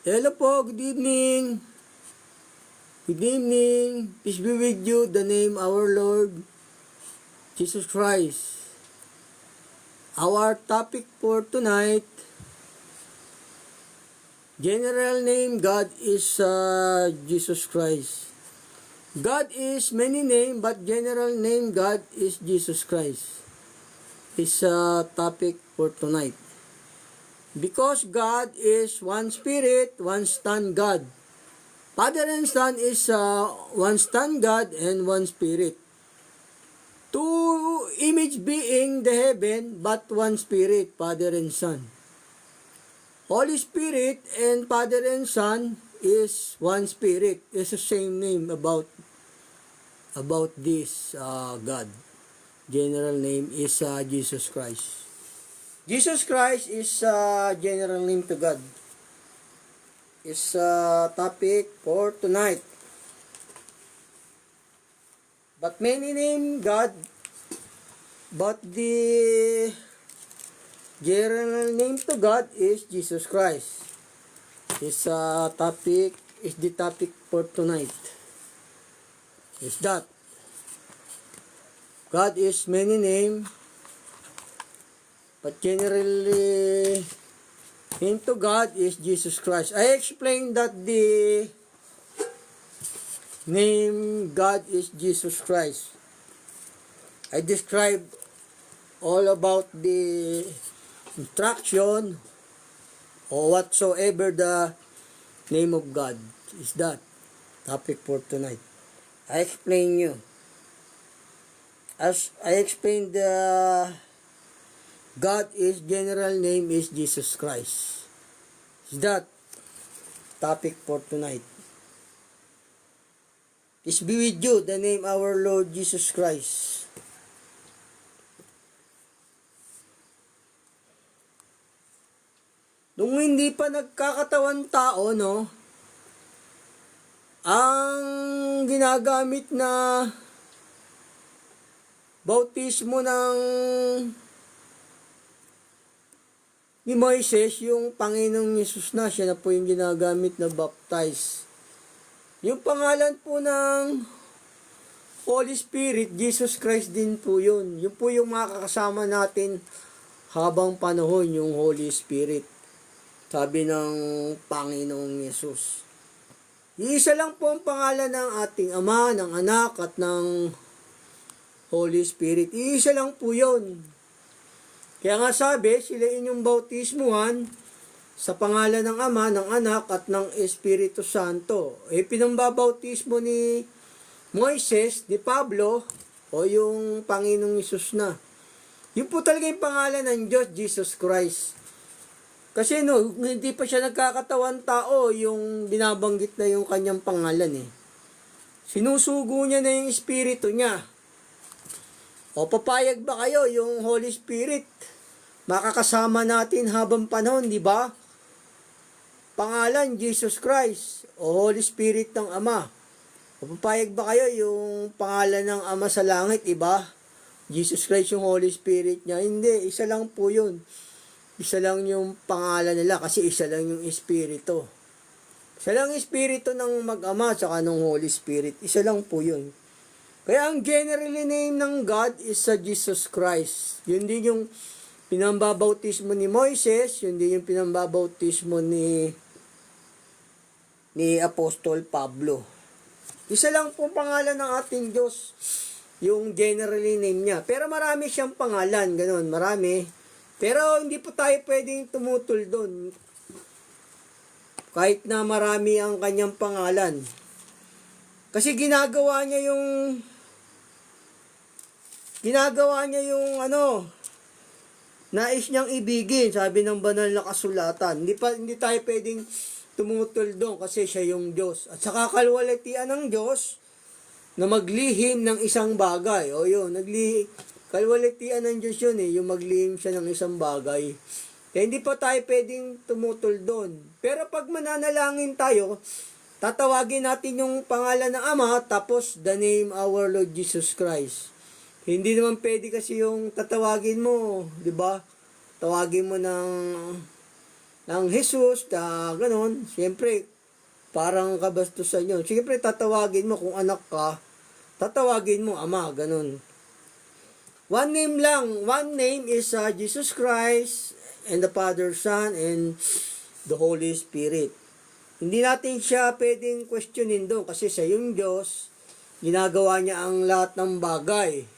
Hello po, good evening. Good evening. Peace be with you, the name our Lord Jesus Christ. Our topic for tonight, general name God is Jesus Christ. God is many name, but general name God is Jesus Christ. Is a topic for tonight. Because God is one spirit, one stand God. Father and Son is one stand God and one spirit. Two image being the heaven, but one spirit, Father and Son. Holy Spirit and Father and Son is one spirit. It's the same name about this God. General name is Jesus Christ. Jesus Christ is general name to God. Is topic for tonight. But many name God, but the general name to God is Jesus Christ. Is the topic for tonight. Is that God is many name, but generally name to God is Jesus Christ. I explained that the name God is Jesus Christ. I described all about the instruction or whatsoever the name of God is that topic for tonight. I explain you. As I explained, God is general name is Jesus Christ. Is that topic for tonight. Peace be with you, the name our Lord Jesus Christ. Nung hindi pa nagkakatawan tao, no, ang ginagamit na bautismo ni Moises, yung Panginoong Yesus na, siya na po yung ginagamit na baptize. Yung pangalan po ng Holy Spirit, Jesus Christ din po yun. Yun po yung makakasama natin habang panahon, yung Holy Spirit. Sabi ng Panginoong Yesus. Iisa lang po ang pangalan ng ating Ama, ng Anak, at ng Holy Spirit. Iisa lang po yun. Kaya nga sabi, sila inyong bautismuhan sa pangalan ng Ama, ng Anak, at ng Espiritu Santo. Pinambabautismo ni Moises, ni Pablo, o yung Panginoong Yesus na. Yun po talaga yung pangalan ng Diyos, Jesus Christ. Kasi hindi pa siya nagkakatawan tao, yung binabanggit na yung kanyang pangalan . Sinusugo niya na yung Espiritu niya. O papayag ba kayo yung Holy Spirit makakasama natin habang panahon, di ba? Pangalan, Jesus Christ, o Holy Spirit ng Ama. O papayag ba kayo yung pangalan ng Ama sa langit, di ba? Jesus Christ yung Holy Spirit niya. Hindi, isa lang po yun. Isa lang yung pangalan nila kasi isa lang yung Espiritu. Isa lang yung Espiritu ng Mag-ama at ng Holy Spirit. Isa lang po yun. Kaya ang generally name ng God is Jesus Christ. Yun din yung pinambabautismo ni Moises, yun din yung pinambabautismo ni Apostol Pablo. Isa lang po pangalan ng ating Diyos, yung generally name niya. Pero marami siyang pangalan, ganun, marami. Pero hindi po tayo pwedeng tumutol doon. Kahit na marami ang kanyang pangalan. Kasi ginagawa niya yung nais niyang ibigin, sabi ng banal na kasulatan. Hindi tayo pwedeng tumutol doon kasi siya yung Diyos. At saka kalwalhatian ng Diyos na maglihim ng isang bagay. O yun, kalwalhatian ng Diyos yun yung maglihim siya ng isang bagay. Kaya hindi pa tayo pwedeng tumutol doon. Pero pag mananalangin tayo, tatawagin natin yung pangalan ng Ama, tapos the name our Lord Jesus Christ. Hindi naman pwede kasi yung tatawagin mo, di ba? Tawagin mo ng ng Jesus, ganon, siyempre, parang kabastusan yun. Siyempre, tatawagin mo kung anak ka, tatawagin mo ama, ganon. One name lang. One name is Jesus Christ and the Father, Son, and the Holy Spirit. Hindi natin siya pwedeng questionin doon kasi siya yung Diyos. Ginagawa niya ang lahat ng bagay.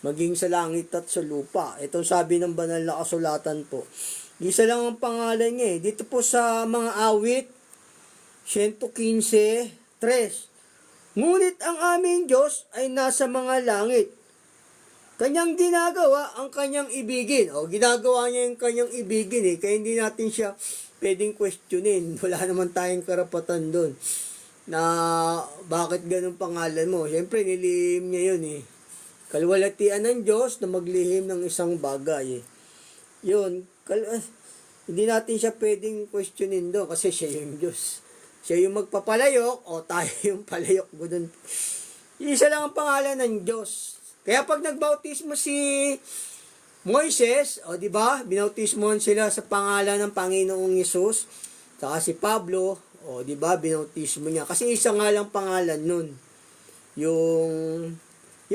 Maging sa langit at sa lupa. Ito sabi ng banal na kasulatan po. Isa lang ang pangalan niya eh. Dito po sa mga awit, 115:3. Ngunit ang aming Diyos ay nasa mga langit. Kanyang ginagawa ang kanyang ibigin. O, ginagawa niya yung kanyang ibigin eh. Kaya hindi natin siya pwedeng questionin. Wala naman tayong karapatan doon. Na bakit ganun pangalan mo? Siyempre, nilihim niya yun eh. Kalwalatian ng Diyos na maglihim ng isang bagay eh. Yun. Hindi natin siya pwedeng questionin doon kasi siya yung Diyos. Siya yung magpapalayok o tayo yung palayok. Ganun. Isa lang ang pangalan ng Diyos. Kaya pag nagbautismo si Moises, o di ba? Binautismohan sila sa pangalan ng Panginoong Hesus. Saka si Pablo, o di ba? Binautismo niya. Kasi isa nga lang pangalan nun. Yung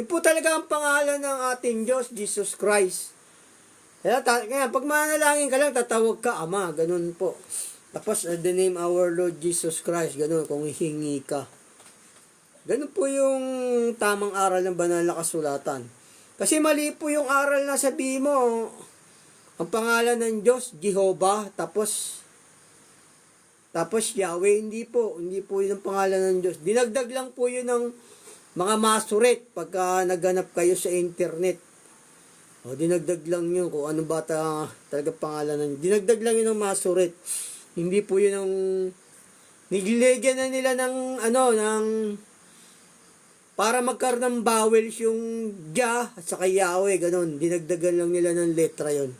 po talaga ang pangalan ng ating Diyos, Jesus Christ. Kaya pag manalangin ka lang, tatawag ka Ama. Ganun po. Tapos, the name our Lord Jesus Christ. Ganun, kung hihingi ka. Ganun po yung tamang aral ng banal na kasulatan. Kasi mali po yung aral na sabihin mo, ang pangalan ng Diyos, Jehovah, tapos Yahweh, hindi po yun ang pangalan ng Diyos. Dinagdag lang po yun ng mga masuret pagka naghanap kayo sa internet. O, dinagdag lang yun kung ano ba talaga pangalan ng Diyos. Dinagdag lang yun ng masuret. Hindi po yun ang nilagyan na nila ng para magkaroon ng vowels yung Jah at saka Yahweh, ganun. Dinagdagan lang nila ng letra yon.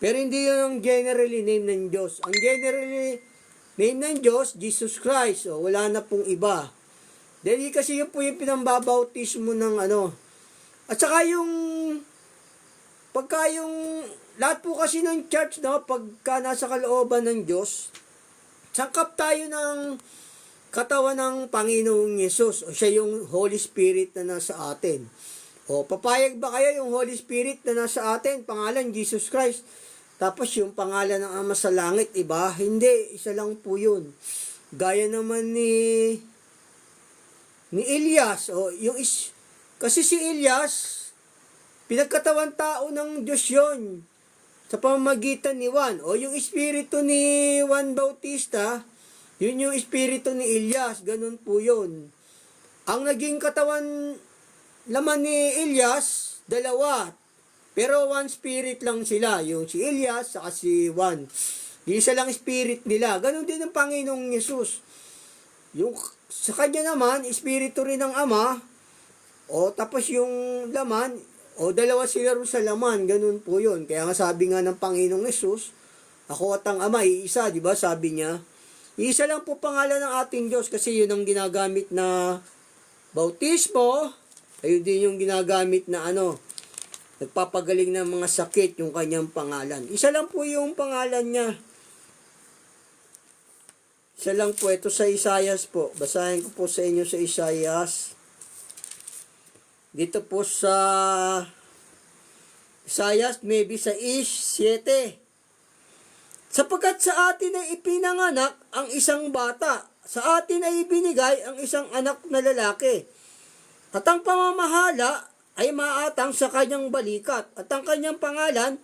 Pero hindi yun ang generally name ng Diyos. Ang generally name ng Diyos, Jesus Christ. O, wala na pong iba. Dahil kasi yun po yung pinambabautismo ng At saka lahat po kasi ng church, pagka nasa kalooban ng Diyos, sangkap tayo ng katawan ng Panginoong Yesus. O siya yung Holy Spirit na nasa atin. O papayag ba kayo yung Holy Spirit na nasa atin? Pangalan, Jesus Christ. Tapos yung pangalan ng Ama sa langit, iba? Hindi, isa lang po yun. Gaya naman ni Elias. Kasi si Elias, pinagkatawan tao ng Diyos yun. Sa pamamagitan ni Juan. O yung espiritu ni Juan Bautista, yun yung espiritu ni Elias, ganun po yun. Ang naging katawan laman ni Elias, dalawa. Pero one spirit lang sila, yung si Elias saka si Juan. Isa lang spirit nila. Ganun din ang Panginoong Yesus. Yung sa kanya naman, espiritu rin ng Ama, o tapos yung laman, o dalawa sila rin sa laman, ganun po yun. Kaya nga sabi nga ng Panginoong Yesus, ako at ang Ama, iisa, di ba? Sabi niya, isa lang po pangalan ng ating Diyos kasi yun ang ginagamit na bautismo. Ayun din yung ginagamit na nagpapagaling ng mga sakit yung kanyang pangalan. Isa lang po yung pangalan niya. Isa lang po. Ito sa Isaias po. Basahin ko po sa inyo sa Isaias. Dito po sa Isaias maybe sa 7. Sapagkat sa atin ay ipinanganak ang isang bata. Sa atin ay ibinigay ang isang anak na lalaki. At ang pamamahala ay maatang sa kanyang balikat. At ang kanyang pangalan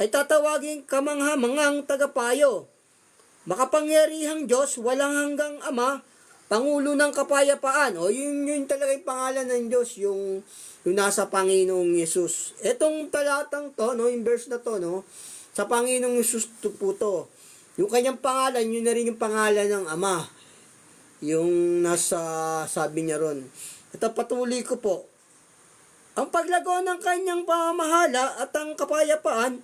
ay tatawaging kamanghamangang tagapayo. Makapangyarihang Diyos, walang hanggang Ama, Pangulo ng kapayapaan. O yun talaga yung pangalan ng Diyos, yung nasa Panginoong Yesus. Etong talatang to, yung verse na to, sa Panginoong Yesus po to. Yung kanyang pangalan, yun na rin yung pangalan ng Ama. Yung nasa sabi niya ron. Ito patuloy ko po. Ang paglago ng kanyang pamamahala at ang kapayapaan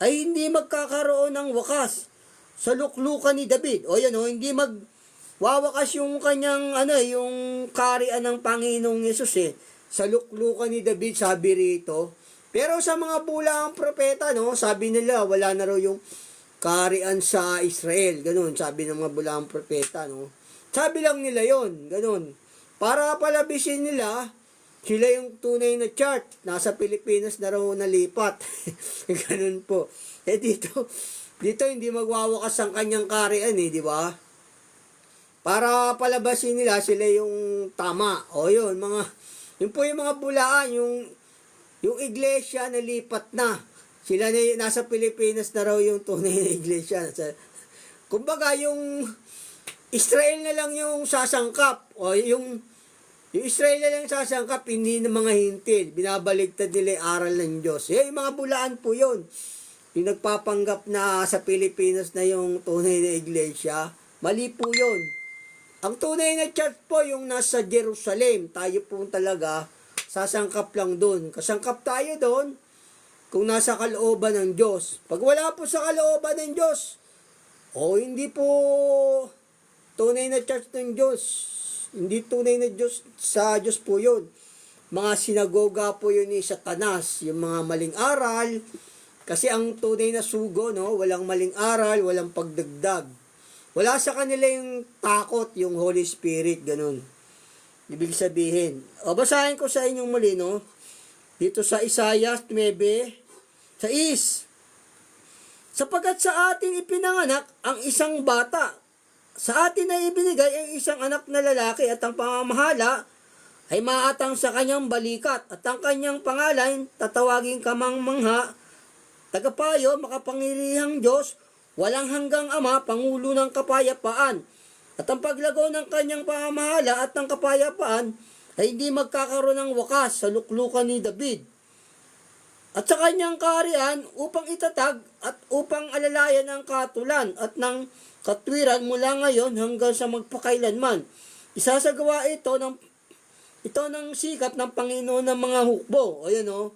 ay hindi magkakaroon ng wakas sa luklukan ni David. O yan hindi magwawakas yung kanyang yung kaharian ng Panginoong Yesus sa luklukan ni David, sabi rito. Pero sa mga bulang propeta, sabi nila wala na raw yung kaharian sa Israel. Ganun, sabi ng mga bulaang propeta, no? Sabi lang nila yon, ganun. Para palabisin nila, sila yung tunay na church. Nasa Pilipinas na raw nalipat. Ganun po. Dito hindi magwawakas ang kanyang kaharian di ba? Para palabasin nila, sila yung tama. O yun, yun po yung mga bulaan, yung iglesia nalipat na. Sila na nasa Pilipinas na raw yung tunay na iglesia. Kumbaga, yung Israel na lang yung sasangkap. O yung Israel na lang yung sasangkap, hindi na mga hintil. Binabaligtad nila yung aral ng Diyos. Yung mga bulaan po yun. Yung nagpapanggap na sa Pilipinas na yung tunay na iglesia, mali po yun. Ang tunay na church po yung nasa Jerusalem. Tayo po talaga sasangkap lang doon. Kasangkap tayo doon kung nasa kalooban ng Diyos. Pag wala po sa kalooban ng Diyos, hindi po tunay na church ng Diyos. Hindi tunay na Diyos sa Diyos po yun. Mga sinagoga po yun ni Satanas. Yung mga maling aral. Kasi ang tunay na sugo, walang maling aral, walang pagdagdag. Wala sa kanila yung takot, yung Holy Spirit, ganun. Ibig sabihin. Basahin ko sa inyong muli, dito sa Isaiah 9:6. Sapagkat sa atin ipinanganak ang isang bata. Sa atin ay ibinigay ang isang anak na lalaki at ang pamamahala ay maatang sa kanyang balikat at ang kanyang pangalan tatawaging kamangmangha, tagapayo, makapangyarihang Diyos, walang hanggang Ama, Pangulo ng kapayapaan. At ang paglago ng kanyang pamamahala at ng kapayapaan ay hindi magkakaroon ng wakas sa luklukan ni David. At sa kanyang kaharian upang itatag at upang alalayan ang katulan at ng katwiran mula ngayon hanggang sa magpakailanman. Isasagawa ito ng sikap ng Panginoon ng mga hukbo. Ayan yung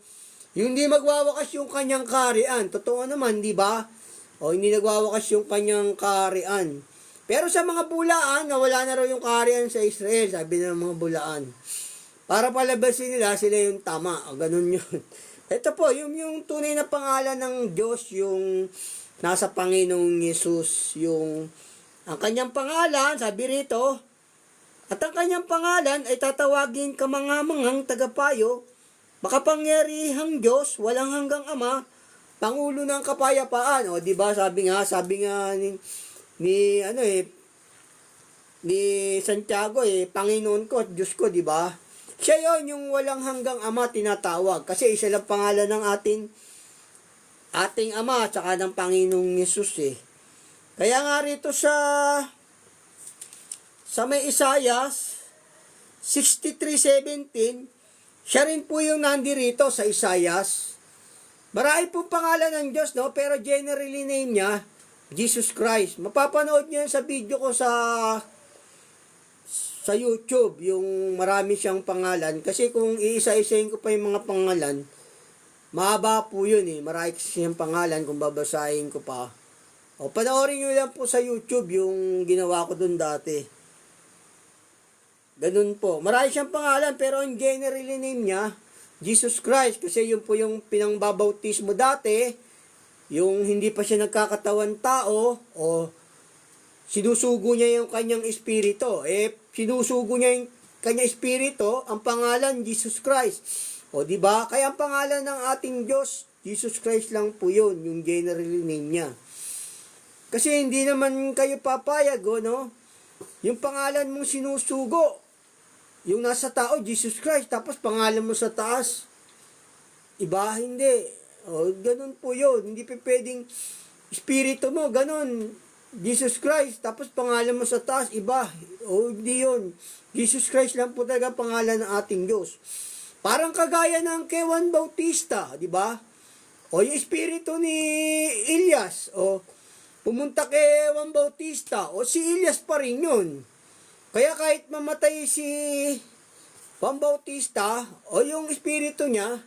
hindi magwawakas yung kanyang kaharian. Totoo naman, di ba? Hindi nagwawakas yung kanyang kaharian. Pero sa mga bulaan, wala na raw yung kaharian sa Israel, sabi ng mga bulaan. Para palabasin nila, sila yung tama. Ganun yun. Ito po, yung tunay na pangalan ng Diyos, yung nasa Panginoong Yesus, ang kanyang pangalan, sabi rito, at ang kanyang pangalan ay tatawagin kamangamanghang tagapayo, makapangyarihang Diyos, walang hanggang Ama, Pangulo ng kapayapaan. Di ba? Sabi nga ni Santiago, Panginoon ko at Diyos ko, di ba? Siya yon yung walang hanggang Ama tinatawag. Kasi isa lang pangalan ng ating Ama at saka ng Panginoong Yesus Kaya nga rito sa may Isaiah 63:17, siya rin po yung nandirito sa Isaiah. Marami pong pangalan ng Diyos, pero generally name niya, Jesus Christ. Mapapanood niyo yan sa video ko sa YouTube, yung marami siyang pangalan. Kasi kung iisa-isahin ko pa yung mga pangalan, mahaba po yun Marami siyang pangalan kung babasahin ko pa. Panoorin nyo lang po sa YouTube yung ginawa ko dun dati. Ganun po. Marami siyang pangalan, pero ang generally name niya, Jesus Christ. Kasi yun po yung pinangbabautismo dati, yung hindi pa siya nagkakatawan tao, sinusugo niya yung kanyang espiritu. Sinusugo niya yung kanyang espiritu, ang pangalan, Jesus Christ. Di ba? Kaya ang pangalan ng ating Diyos, Jesus Christ lang po yun, yung generally name niya. Kasi hindi naman kayo papayag, yung pangalan mong sinusugo, yung nasa tao, Jesus Christ, tapos pangalan mo sa taas, iba, hindi. Ganun po yun. Hindi pwedeng espiritu mo, ganun. Jesus Christ, tapos pangalan mo sa taas, iba. Hindi yun. Jesus Christ lang po talaga pangalan ng ating Diyos. Parang kagaya ng kay Juan Bautista, di ba? Yung espiritu ni Elias, pumunta kay Juan Bautista, si Elias pa rin yun. Kaya kahit mamatay si Juan Bautista, yung espiritu niya,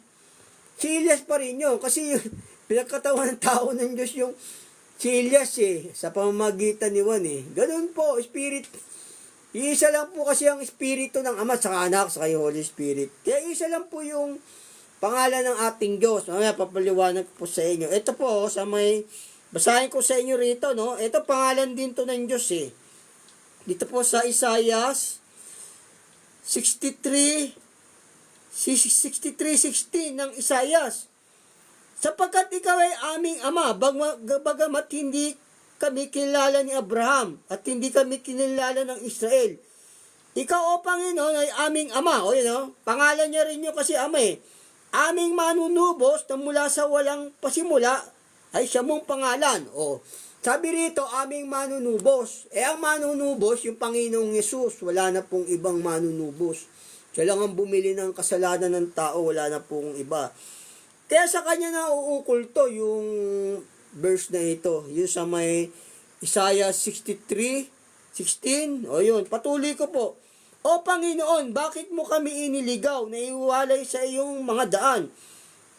si Elias pa rin yun. Kasi yung pinagkatawan ng tao ng Diyos yung si Elias sa pamamagitan ni Juan Ganun po, spirit. Iisa lang po kasi ang espiritu ng Ama sa Anak sa Holy Spirit. Kaya isa lang po yung pangalan ng ating Diyos. Mamaya papaliwanag po sa inyo. Ito po sa may Basahin ko sa inyo rito, no? Ito pangalan din to ng Diyos eh. Dito po sa Isaiah 63:16 ng Isaiah. Sapagkat ikaw ay aming ama, bagamat hindi kami kinilala ni Abraham at hindi kami kinilala ng Israel. Ikaw, O Panginoon, ay aming ama. O yun, no? Pangalan niya rin yun kasi ama eh. Aming manunubos na mula sa walang pasimula ay siya mong pangalan. O, sabi rito, aming manunubos. Ang manunubos, yung Panginoong Yesus, wala na pong ibang manunubos. Siya lang ang bumili ng kasalanan ng tao, wala na pong iba. Kaya sa kanya na uukol to yung verse na ito. Yung sa may Isaiah 63:16. O yun, patuloy ko po. O Panginoon, bakit mo kami iniligaw na iwalay sa iyong mga daan?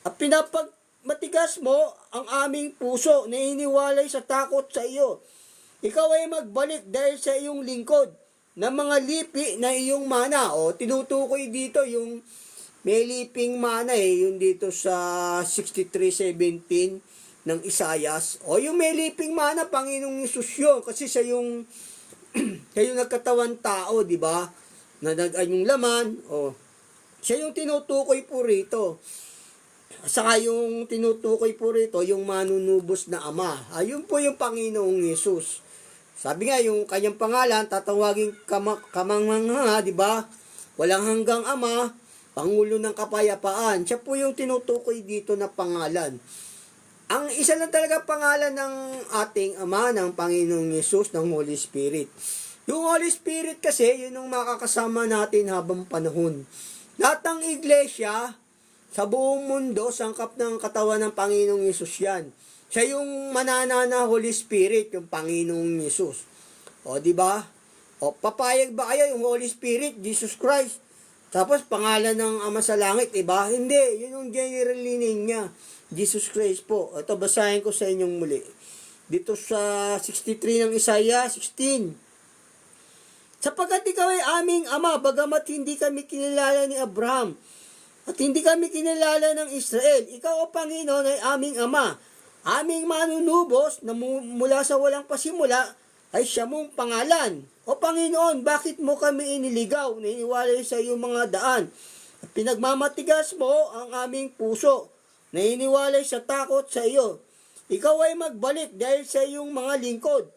At pinapagmatigas mo ang aming puso na iniwalay sa takot sa iyo. Ikaw ay magbalik dahil sa iyong lingkod ng mga lipi na iyong mana. O tinutukoy dito yung may liping mana eh, yung dito sa 63:17 ng Isayas. O yung may liping mana, Panginoong Yesus yun. Kasi siya yung, siya yung nagkatawan tao, di ba? Nadagan yung laman. O, siya yung tinutukoy po rito. Saka yung tinutukoy po rito, yung manunubos na ama. Ayun po yung Panginoong Yesus. Sabi nga, yung kanyang pangalan, tatawagin kamangmangha, di ba? Walang hanggang ama, Pangulo ng Kapayapaan. Siya po yung tinutukoy dito na pangalan. Ang isa lang talaga pangalan ng ating Ama, ng Panginoong Yesus, ng Holy Spirit. Yung Holy Spirit kasi, yun ang makakasama natin habang panahon. Lahat ng iglesia, sa buong mundo, sangkap ng katawan ng Panginoong Yesus yan. Siya yung manana na Holy Spirit, yung Panginoong Yesus. O, di ba? O, papayag ba kayo yung Holy Spirit, Jesus Christ? Tapos, pangalan ng Ama sa Langit, diba? Hindi, yun yung general name niya. Jesus Christ po. Ito, basahin ko sa inyong muli. Dito sa 63 ng Isaiah 16. Sapagkat ikaw ay aming ama, bagamat hindi kami kinilala ni Abraham, at hindi kami kinilala ng Israel. Ikaw, O Panginoon, ay aming ama. Aming manunubos na mula sa walang pasimula ay siya mong pangalan. O Panginoon, bakit mo kami iniligaw na iniwalay sa iyong mga daan? At pinagmamatigas mo ang aming puso na iniwalay sa takot sa iyo. Ikaw ay magbalik dahil sa iyong mga lingkod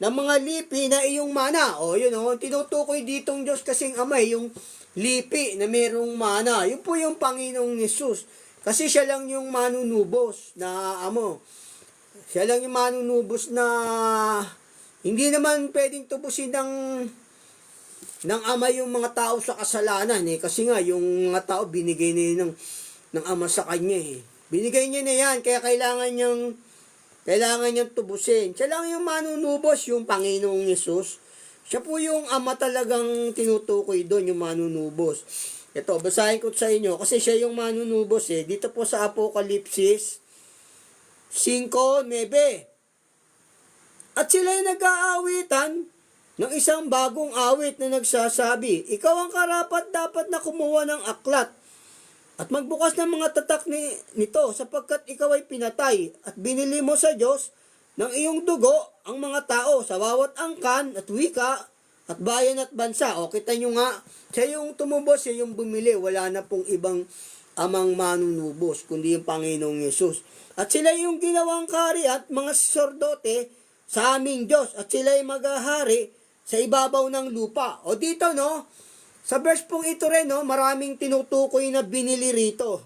ng mga lipi na iyong mana. O yun o, tinutukoy ditong Diyos kasing Ama, yung lipi na mayroong mana. Yun po yung Panginoong Yesus. Kasi siya lang yung manunubos na siya lang yung manunubos na hindi naman pwedeng tubusin ng Ama yung mga tao sa kasalanan eh. Kasi nga, yung mga tao binigay na ng Ama sa kanya eh. Binigay niya na yan, kaya kailangan niyang tubusin. Siya lang yung manunubos, yung Panginoong Yesus. Siya po yung Ama talagang tinutukoy doon, yung manunubos. Ito, basahin ko sa inyo, kasi siya yung manunubos eh. Dito po sa Apokalipsis 5:9. At sila'y nag-aawitan ng isang bagong awit na nagsasabi, ikaw ang karapat dapat na kumuha ng aklat at magbukas ng mga tatak nito sapagkat ikaw ay pinatay at binili mo sa Diyos ng iyong dugo ang mga tao sa bawat angkan at wika at bayan at bansa. O kita nyo nga, siya yung tumubos, siya yung bumili. Wala na pong ibang amang manunubos kundi yung Panginoong Yesus. At sila yung ginawang kari at mga saserdote sa aming Diyos at sila'y maghahari sa ibabaw ng lupa. O dito no, sa verse pong ito rin no, maraming tinutukoy na binili rito.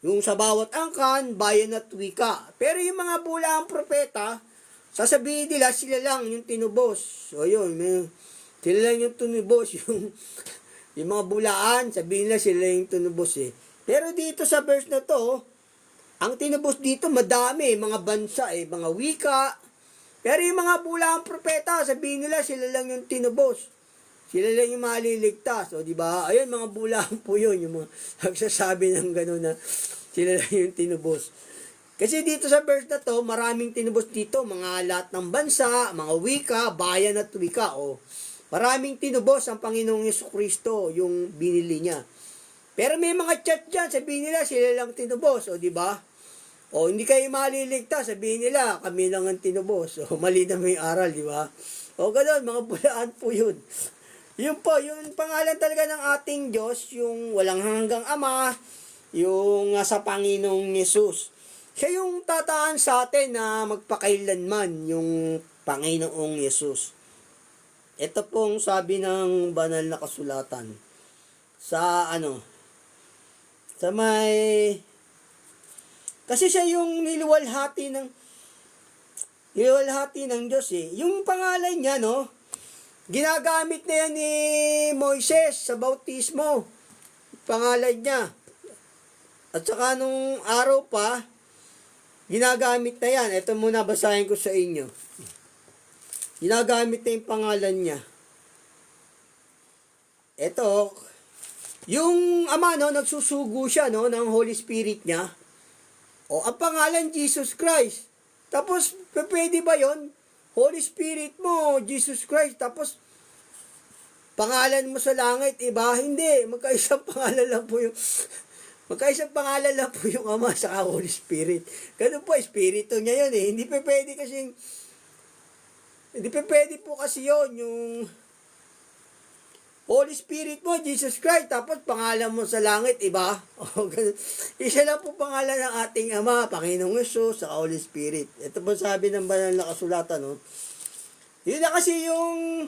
Yung sa bawat angkan, bayan at wika. Pero yung mga bulaang propeta, sasabihin nila sila lang yung tinubos. O yun, sila lang yung tinubos. Yung mga bulaan, sabihin nila sila yung tinubos eh. Pero dito sa verse na to, ang tinubos dito madami, mga bansa eh, mga wika. Pero yung mga bulaang propeta, sabihin nila sila lang yung tinubos. Sila lang yung maliligtas. O diba? Ayun, mga bulaan po yun. Yung mga nagsasabi ng gano'n na sila lang yung tinubos. Kasi dito sa verse na to, maraming tinubos dito. Mga lahat ng bansa, mga wika, bayan at wika. O, maraming tinubos ang Panginoong Jesucristo, yung binili niya. Pero may mga church dyan, sabihin nila sila lang tinubos. O diba? O hindi kayo maliligtas, sabihin nila, kami lang ang tinubos. O mali na may aral, di ba? O gano'n, mga bulaan po yun. Yun po, yung pangalan talaga ng ating Diyos, yung walang hanggang Ama, yung sa Panginoong Yesus. Siya yung tataan sa atin na magpakailanman, yung Panginoong Yesus. Ito pong sabi ng banal na kasulatan. Sa may, kasi siya yung niluwalhati ng Diyos eh. Yung pangalan niya, no, ginagamit na yan ni Moises sa bautismo. Pangalan niya. At saka nung araw pa, ginagamit na yan. Ito muna basahin ko sa inyo. Ginagamit na yung pangalan niya. Ito, yung Ama, no, nagsusugo siya, no, ng Holy Spirit niya. O, ang pangalan, Jesus Christ. Tapos, pwede ba yon? Holy Spirit mo, Jesus Christ. Tapos, pangalan mo sa langit, iba? Hindi. Magkaisang pangalan lang po yung Ama sa Holy Spirit. Ganun po, Espiritu niya yun eh. Hindi pa pwede po kasi yun, yung Holy Spirit mo, Jesus Christ, tapos pangalan mo sa langit, iba? O, ganun. Isa lang po pangalan ng ating Ama, Panginoong Yesus, sa Holy Spirit. Ito po sabi ng banal na kasulatan, no? Yun na kasi yung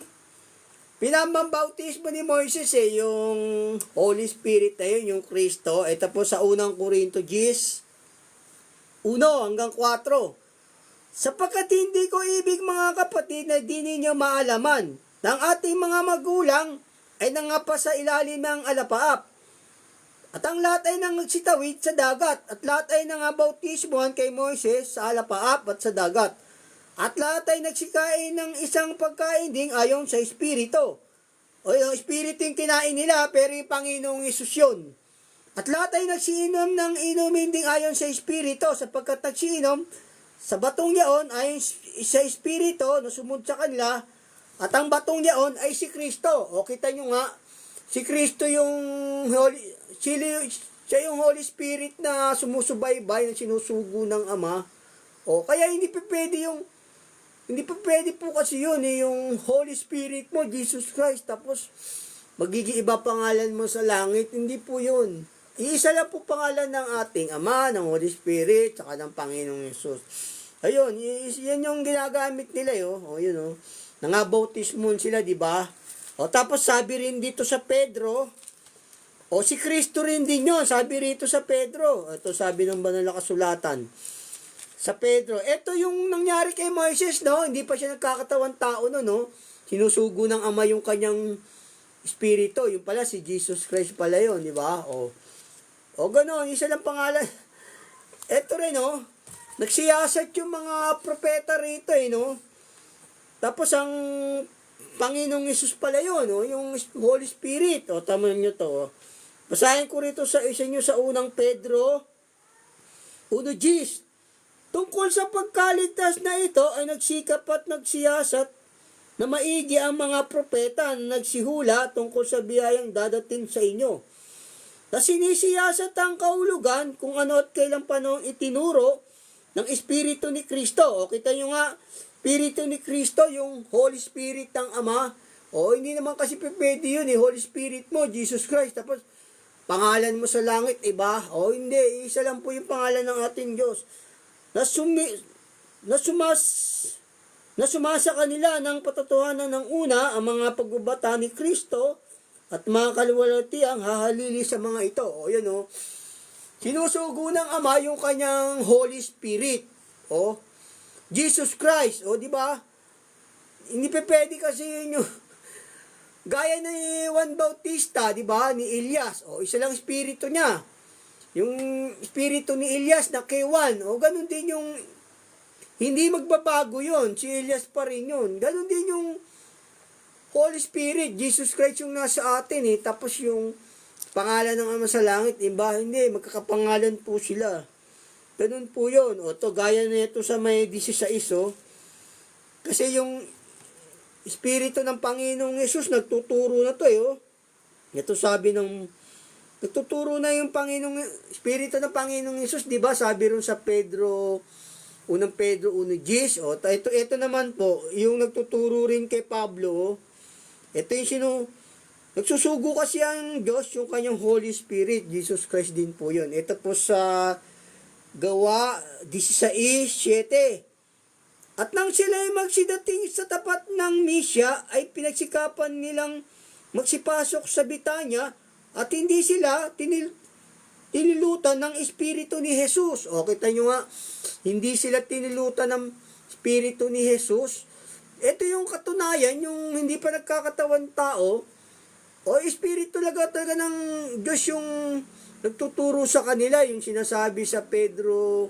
pinamambautismo ni Moises eh, yung Holy Spirit na yun, yung Kristo. Ito po sa unang Korinto 10, 1 hanggang 4. Sapagkat hindi ko ibig mga kapatid na di ninyo maalaman ng ating mga magulang ay nangapa sa ilalim ng alapaap. At ang lahat ay nagsitawid sa dagat at lahat ay nangabautismohan kay Moises sa alapaap at sa dagat. At lahat ay nagsikain ng isang pagkain ding ayon sa Espiritu. O yung Espiritu yung kinain nila pero yung Panginoong Yesus yun. At lahat ay nagsiinom ng inumin ding ayon sa Espiritu sapagkat nagsiinom sa batong yaon ay sa Espiritu na sumunod sa kanila at ang batong yaon ay si Kristo. O kita nyo nga, si Kristo yung siya yung Holy Spirit na sumusubaybay na sinusugo ng Ama. O kaya hindi pa pwede po kasi yun eh, yung Holy Spirit mo, Jesus Christ, tapos magiging iba pangalan mo sa langit. Hindi po yun. Iisa lang po pangalan ng ating Ama, ng Holy Spirit, saka ng Panginoong Yesus. Ayun, yan yung ginagamit nila yun. O yun o. Nangabautismon sila, di ba? O tapos sabi rin dito sa Pedro, o si Kristo rin din yun, sabi rito sa Pedro. Ito sabi ng banal na kasulatan. Sa Pedro, ito yung nangyari kay Moises, no? Hindi pa siya nagkakatawang tao, no? Sinusugo ng Ama yung kanyang Espiritu. Yung pala, si Jesus Christ pala yun, di ba? O gano'n, isa lang pangalan. Ito rin, no? Nagsiyasat yung mga propeta rito, no? Tapos ang Panginoong Yesus pala yun, no? Yung Holy Spirit. O, tama nyo to. Basahin ko rito sa isa nyo sa unang Pedro 1:10. Tungkol sa pagkaligtas na ito ay nagsikap at nagsiyasat na maigi ang mga propeta na nagsihula tungkol sa biyayang dadating sa inyo. Na sinisiyasat ang kahulugan kung ano at kailang panahon itinuro ng Espiritu ni Kristo. O kita nyo nga, Espiritu ni Kristo, yung Holy Spirit ng Ama. O hindi naman kasi pwede yun eh, Holy Spirit mo, Jesus Christ. Tapos pangalan mo sa langit, iba? O hindi, isa lang po yung pangalan ng ating Diyos. Na sumasa kanila ng patotohanan ng una ang mga pagbabata ni Kristo at mga kaluwalhati ang hahalili sa mga ito. O yun o. Sinusugo ng Ama yung kanyang Holy Spirit. O Jesus Christ. O di ba? Hindi pa pwede kasi yun yung gaya ni Juan Bautista, di ba? Ni Elias. O isa lang espiritu niya. Yung espiritu ni Elias na kay Juan. O ganun din yung hindi magbabago yun. Si Elias pa rin yun. Ganun din yung Holy Spirit, Jesus Christ yung nasa atin eh. Tapos yung pangalan ng Ama sa langit, iba, hindi, magkakapangalan po sila. Ganun po yun. O to, gaya na ito sa may 16, oh. Kasi yung Espiritu ng Panginoong Yesus, nagtuturo na to eh, oh. Ito sabi ng Nagtuturo na yung Espiritu ng Panginoong Yesus, di ba? Sabi ron sa unang Pedro 1:10, o, ito naman po, yung nagtuturo rin kay Pablo, ito yung nagsusugo kasi ang Diyos, yung kanyang Holy Spirit, Jesus Christ din po yun. Ito po sa Gawa 16:7. At nang sila ay magsidating sa tapat ng Misya, ay pinagsikapan nilang magsipasok sa Bitanya, at hindi sila tinilutan ng Espiritu ni Jesus. O, kita nyo nga, hindi sila tinilutan ng Espiritu ni Jesus. Ito yung katunayan, yung hindi pa nagkakatawan tao, o Espiritu talaga ng Diyos yung nagtuturo sa kanila, yung sinasabi sa Pedro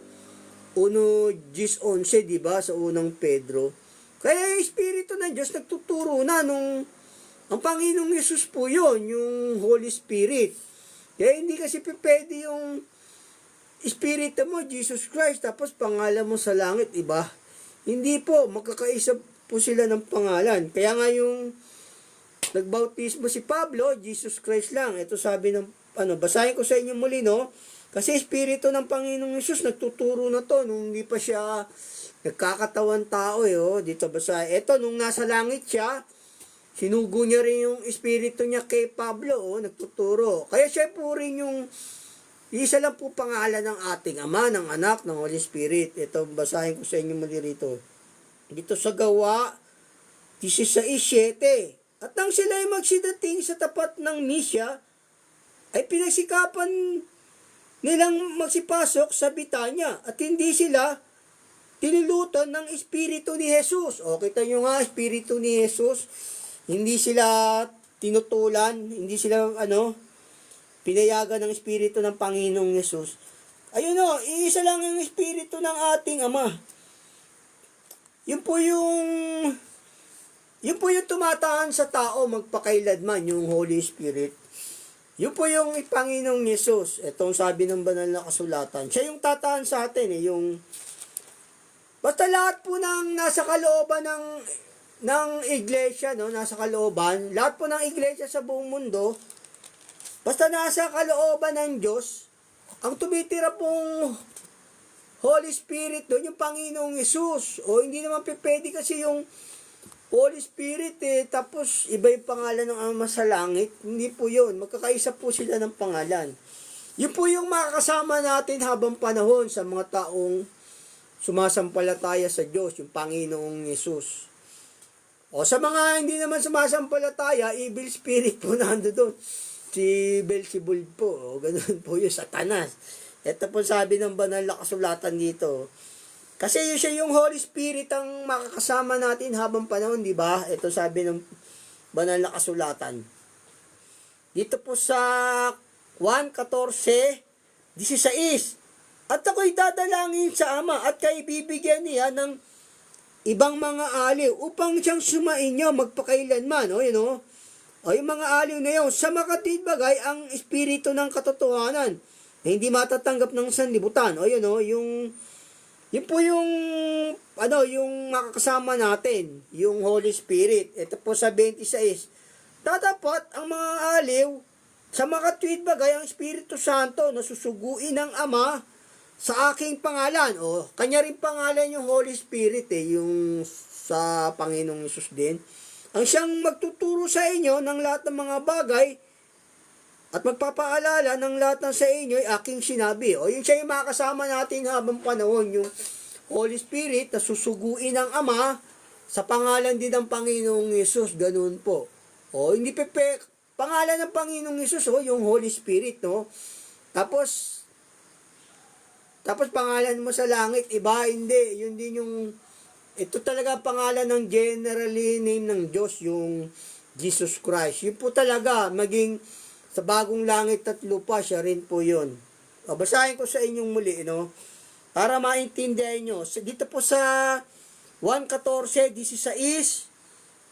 1:11, di ba? Sa unang Pedro. Kaya yung Espiritu ng Diyos nagtuturo na ang Panginoong Yesus po yun, yung Holy Spirit. Kaya hindi kasi pwede yung Espiritu mo, Jesus Christ, tapos pangalan mo sa langit, iba. Hindi po, magkakaisa po sila ng pangalan. Kaya nga yung nagbautismo si Pablo, Jesus Christ lang. Ito sabi ng, basahin ko sa inyo muli, no? Kasi Espiritu ng Panginoong Yesus nagtuturo na to nung hindi pa siya nagkakatawan tao, dito basahin. Ito, nung nasa langit siya, sinugo niya rin yung Espiritu niya kay Pablo, nagtuturo. Kaya siya po rin yung isa lang po pangalan ng ating Ama, ng Anak, ng Holy Spirit. Ito, basahin ko sa inyo muli rito. Dito sa Gawa 16:7. At nang sila ay magsidating sa tapat ng Misya, ay pinagsikapan nilang magsipasok sa Bitanya, at hindi sila tinilutan ng Espiritu ni Jesus. O, kita nyo nga, Espiritu ni Jesus, hindi sila tinutulan, hindi sila, pinayagan ng Espiritu ng Panginoong Yesus. Ayun iisa lang ang Espiritu ng ating Ama. Yun po yung tumataan sa tao magpakailanman, yung Holy Spirit. Yun po yung Panginoong Yesus. Itong sabi ng banal na kasulatan. Siya yung tataan sa atin, basta lahat po ng nasa kalooban ng iglesia, nasa kalooban, lahat po ng iglesia sa buong mundo, basta nasa kalooban ng Diyos, ang tumitira pong Holy Spirit doon, yung Panginoong Yesus. O hindi naman pwede kasi yung Holy Spirit tapos iba yung pangalan ng Ama sa langit. Hindi po yun. Magkakaisa po sila ng pangalan. Yun po yung makakasama natin habang panahon sa mga taong sumasampalataya sa Diyos, yung Panginoong Yesus. O sa mga hindi naman sumasampalataya, evil spirit po nando doon. Si Beelzebul po, ganoon po yung Satanas. Ito po sabi ng banal na kasulatan dito. Kasi siya yung Holy Spirit ang makakasama natin habang panahon, di ba? Ito sabi ng banal na kasulatan. Dito po sa 1:14-16. At ako'y dadalangin sa Ama at kay bibigyan niya ng ibang mga aliw upang siyang sumainyo magpakailanman. O yung mga aliw na yun, sa makatid bagay ang Espiritu ng katotohanan na hindi matatanggap ng sanlibutan. Yun po yung makakasama natin, yung Holy Spirit. Ito po sa 26. Tatapat ang mga aliw sa makatwid bagay ang Espiritu Santo na susuguin ng Ama sa aking pangalan. O, kanya rin pangalan yung Holy Spirit, yung sa Panginoong Yesus din. Ang siyang magtuturo sa inyo ng lahat ng mga bagay at magpapaalala ng lahat ng sa inyo ay aking sinabi. O, yun siya yung makakasama natin habang panahon, yung Holy Spirit na susuguin ng Ama sa pangalan din ng Panginoong Yesus. Ganun po. O, hindi pangalan ng Panginoong Yesus, yung Holy Spirit, no? Tapos pangalan mo sa langit, iba, hindi. Yun din ito talaga pangalan ng generally name ng Diyos, yung Jesus Christ. Yun po talaga, maging sa bagong langit at lupa, siya rin po yun. Basahin ko sa inyong muli, para maintindihan nyo. Dito po sa 1:14-16,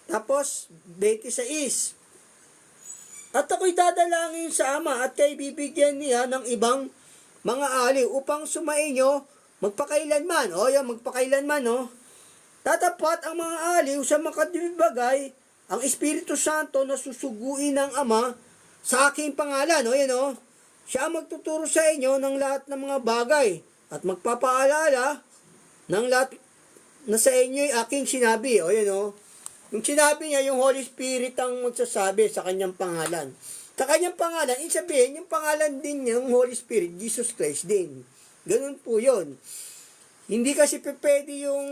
tapos 26. At ako'y dadalangin sa Ama at kay bibigyan niya ng ibang mga aliw upang sumainyo magpakailanman. Magpakailanman, Tatapat ang mga aliw sa makatibagay ang Espiritu Santo na susuguin ng Ama sa aking pangalan. Siya ang magtuturo sa inyo ng lahat ng mga bagay at magpapaalala ng lahat na sa inyo ay aking sinabi. O yun o. Yung sinabi niya, yung Holy Spirit ang magsasabi sa kanyang pangalan. Sa kanyang pangalan, sabihin, yung pangalan din niya, yung Holy Spirit, Jesus Christ din. Ganun po yun. Hindi kasi pwede yung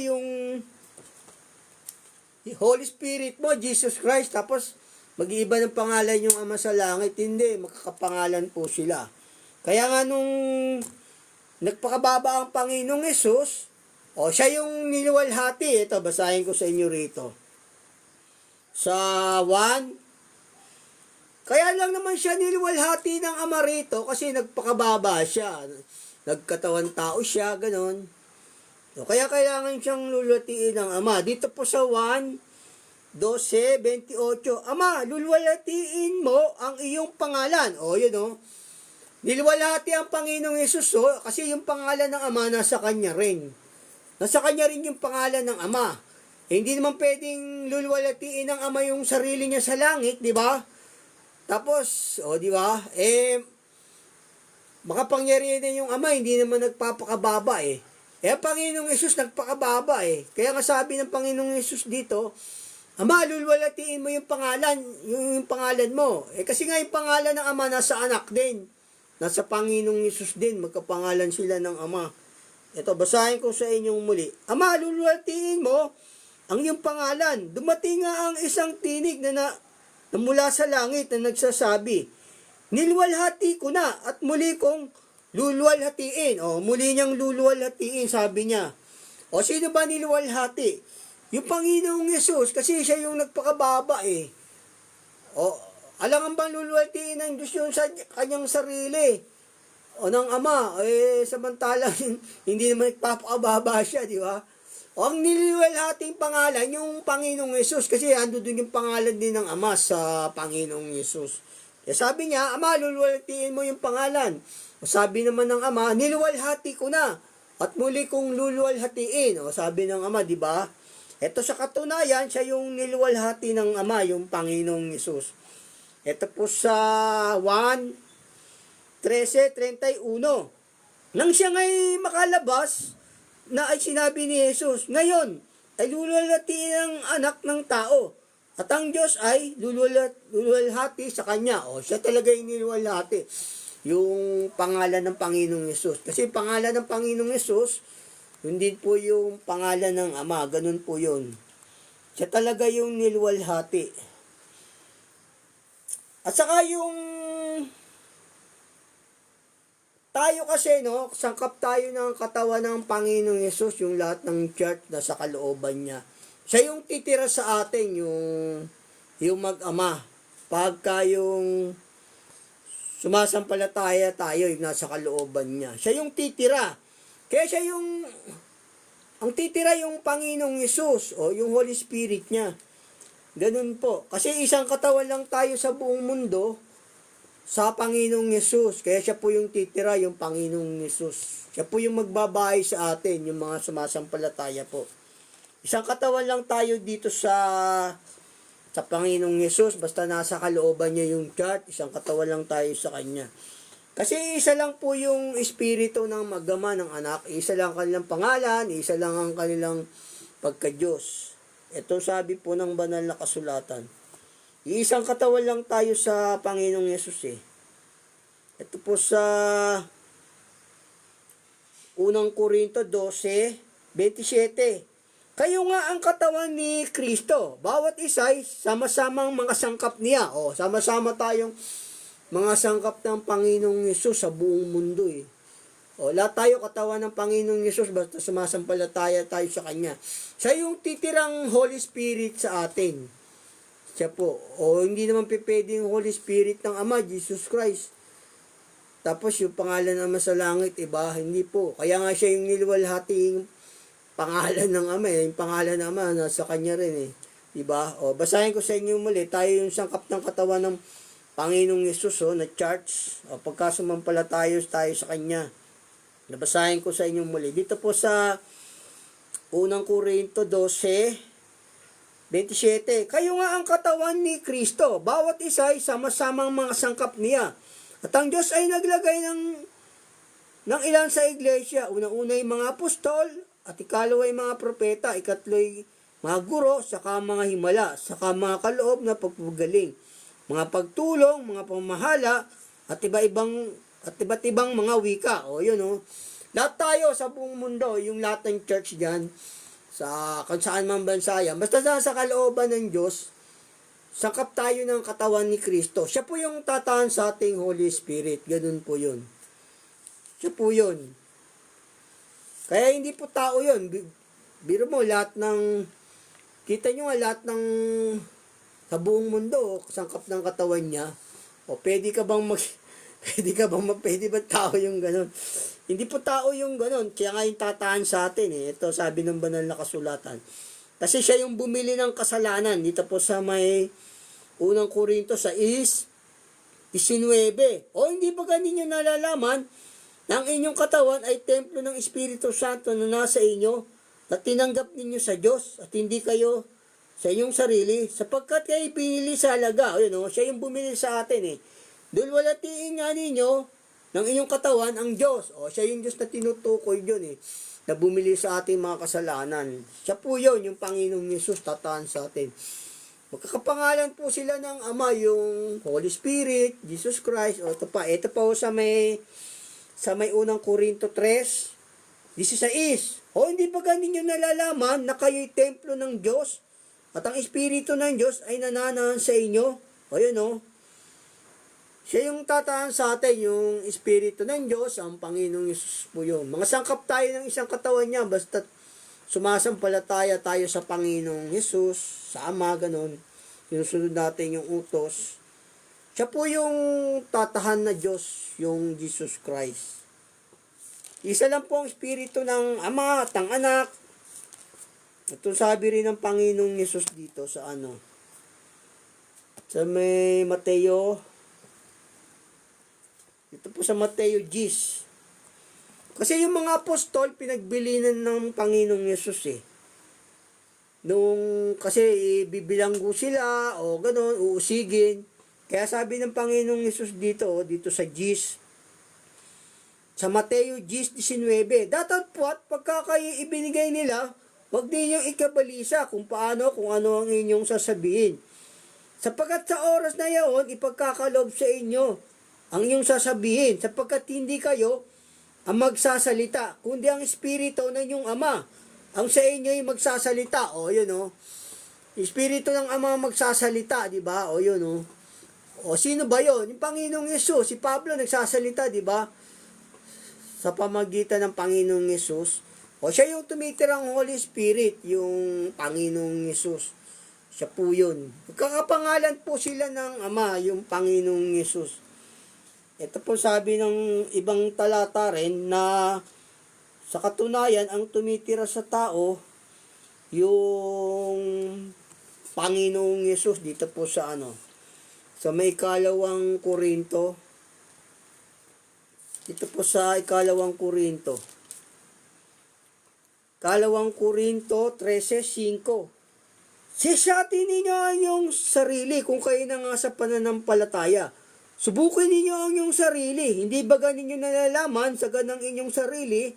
yung Holy Spirit mo, Jesus Christ, tapos mag-iiba ng pangalan yung Ama sa langit. Hindi, magkakapangalan po sila. Kaya nga nung nagpakababa ang Panginoong Yesus, siya yung niliwalhati. Ito, basahin ko sa inyo rito. Sa 1, kaya lang naman siya niliwalhati ng Ama rito kasi nagpakababa siya. Nagkatawan tao siya, ganon. Kaya kailangan siyang luluwatiin ng Ama. Dito po sa 1:12-28, Ama, luluwatiin mo ang iyong pangalan. Yun o. Niliwalhati ang Panginoong Yesus kasi yung pangalan ng Ama nasa kanya rin. Nasa kanya rin yung pangalan ng Ama. Hindi naman pwedeng luluwalhatiin ng Ama yung sarili niya sa langit, di ba? Tapos, di ba? Makapangyarihan na yung Ama, hindi naman nagpapakababa ang Panginoong Yesus nagpakababa Kaya nga sabi ng Panginoong Yesus dito, Ama, luluwalhatiin mo yung pangalan mo. Kasi nga yung pangalan ng Ama nasa anak din. Nasa Panginoong Yesus din, magkapangalan sila ng Ama. Ito, basahin ko sa inyong muli. Ama, luluwalhatiin mo ang iyong pangalan. Dumating nga ang isang tinig na mula sa langit na nagsasabi, niliwalhati ko na at muli kong luluwalhatiin. Muli niyang luluwalhatiin, sabi niya. Sino ba niliwalhati? Yung Panginoong Yesus, kasi siya yung nagpakababa alangan bang luluwalhatiin ng Diyos yung sa kanyang sarili? Ng Ama, samantalang hindi naman nagpapakababa siya, di ba? Ang niliwalhating pangalan, yung Panginoong Yesus, kasi ando dun yung pangalan din ng Ama sa Panginoong Yesus. Sabi niya, Ama, luluwalhatiin mo yung pangalan. Sabi naman ng Ama, niliwalhati ko na at muli kong luluwalhatiin. Sabi ng Ama, di ba? Ito sa katunayan, siya yung niliwalhati ng Ama, yung Panginoong Yesus. Ito po sa 1:13-31. Nang siya ngay makalabas, na ay sinabi ni Jesus, ngayon ay luluwalhati ang anak ng tao. At ang Diyos ay luluwalhati sa kanya. Siya talaga yung niliwalhati. Yung pangalan ng Panginoong Yesus. Kasi pangalan ng Panginoong Yesus, hindi po yung pangalan ng Ama. Ganun po yun. Siya talaga yung niliwalhati. At saka yung tayo kasi, sangkap tayo ng katawan ng Panginoong Yesus, yung lahat ng church na sa kalooban niya. Siya yung titira sa atin, yung mag-ama. Pagka yung sumasampalataya tayo, yung nasa kalooban niya. Siya yung titira. Kaya siya ang titira yung Panginoong Yesus, yung Holy Spirit niya. Ganun po. Kasi isang katawan lang tayo sa buong mundo sa Panginoong Yesus. Kaya siya po yung titira, yung Panginoong Yesus. Siya po yung magbabahay sa atin, yung mga sumasampalataya po. Isang katawan lang tayo dito sa Panginoong Yesus. Basta nasa kalooban niya yung church, isang katawan lang tayo sa Kanya. Kasi isa lang po yung espiritu ng mag-ama ng anak. Isa lang ang kanilang pangalan, isa lang ang kanilang pagka-Diyos. Ito sabi po ng banal na kasulatan. Iisang katawan lang tayo sa Panginoong Yesus Ito po sa 1 Korinto 12:27. Kayo nga ang katawan ni Kristo. Bawat isa ay sama-samang mga sangkap niya. Sama-sama tayong mga sangkap ng Panginoong Yesus sa buong mundo lahat tayo katawan ng Panginoong Yesus basta sumasampalataya tayo sa Kanya. Siya yung titirang Holy Spirit sa atin. Siya po. Hindi naman pwede yung Holy Spirit ng Ama, Jesus Christ. Tapos yung pangalan ng Ama sa langit, iba, hindi po. Kaya nga siya yung niliwalhating pangalan ng Ama. Yung pangalan ng Ama, nasa Kanya rin Diba? Basahin ko sa inyo muli. Tayo yung sangkap ng katawan ng Panginoong Yesus na church. Pagka sumampalataya tayo sa Kanya. Nabasahin ko sa inyo muli. Dito po sa 1 Korinto 12, 27. Kayo nga ang katawan ni Kristo. Bawat isa ay sama-samang mga sangkap niya. At ang Diyos ay naglagay ng ilan sa iglesia. Una-una yung mga apostol, at ikalawa yung mga propeta, ikatlo'y mga guro, saka mga himala, saka mga kaloob na pagpagaling, mga pagtulong, mga pamahala, at iba't ibang mga wika. O yun o. Lahat tayo sa buong mundo, yung lahat ng church dyan, sa kung saan man bansa yan, basta sa kalooban ng Diyos, sangkap tayo ng katawan ni Kristo. Siya po yung tataan sa ating Holy Spirit. Ganun po yun. Siya po yun. Kaya hindi po tao yun. Biro mo, lahat ng, kita nyo nga lahat ng, sa buong mundo, sangkap ng katawan niya, o pwede ba tao yung ganun? Hindi po tao yung ganun. Kaya nga yung tataan sa atin eh. Ito sabi ng banal na kasulatan. Kasi siya yung bumili ng kasalanan. Dito po sa may unang Korinto 6:19. O hindi ba ganin nyo nalalaman na ang inyong katawan ay templo ng Espiritu Santo na nasa inyo na tinanggap ninyo sa Diyos at hindi kayo sa inyong sarili sapagkat kayo pinili sa halaga. O yun o, siya yung bumili sa atin eh. Dulwalatiin nga ninyo ng inyong katawan ang Diyos. O, siya yung Diyos na tinutukoy yun eh, na bumili sa ating mga kasalanan. Siya po yun, yung Panginoong Yesus, tataan sa atin. Magkakapangalan po sila ng Ama, yung Holy Spirit, Jesus Christ. O, ito pa sa may unang Korinto 3:16. O, hindi ba ganin nyo nalalaman na kayo'y templo ng Diyos at ang Espiritu ng Diyos ay nananahan sa inyo? O, yun o. Siya yung tataan sa atin, yung Espiritu ng Diyos, ang Panginoong Yesus po yun. Mga sangkap tayo ng isang katawan niya, basta sumasampalataya tayo sa Panginoong Yesus, sa Ama, ganun. Sinusunod natin yung utos. Siya po yung tatahan na Diyos, yung Jesus Christ. Isa lang po ang Espiritu ng Ama at ng Anak. Ito sabi rin ng Panginoong Yesus dito sa sa may Mateo. Ito po sa Mateo 10. Kasi yung mga apostol, pinagbilinan ng Panginoong Yesus eh. Kasi bibilanggo sila, o gano'n, uusigin. Kaya sabi ng Panginoong Yesus dito sa 10, sa Mateo 10:19, datapwat pagka kayo ibinigay nila, huwag ninyong ikabalisa kung ano ang inyong sasabihin. Sapagkat sa oras na yaon, ipagkakalob sa inyo ang inyong sasabihin, sapagkat hindi kayo ang magsasalita, kundi ang Espiritu ng inyong Ama ang sa inyo ay magsasalita. O yun o, Espiritu ng Ama magsasalita, di ba? O yun o. O sino ba yun? Yung Panginoong Yesus. Si Pablo nagsasalita, di ba? Sa pamagitan ng Panginoong Yesus. O siya yung tumitirang Holy Spirit, yung Panginoong Yesus. Siya po yun. Magkakapangalan po sila ng Ama, yung Panginoong Yesus. Ito po sabi ng ibang talata rin na sa katunayan, ang tumitira sa tao, yung Panginoong Yesus. Dito po sa sa may ikalawang Korinto. Dito po sa ikalawang Korinto. Ikalawang Korinto 13:5. Sisatin ninyo ang inyong sarili kung kayo na nga sa pananampalataya. Subukin ninyo ang inyong sarili. Hindi ba ninyo nalalaman sa ganang inyong sarili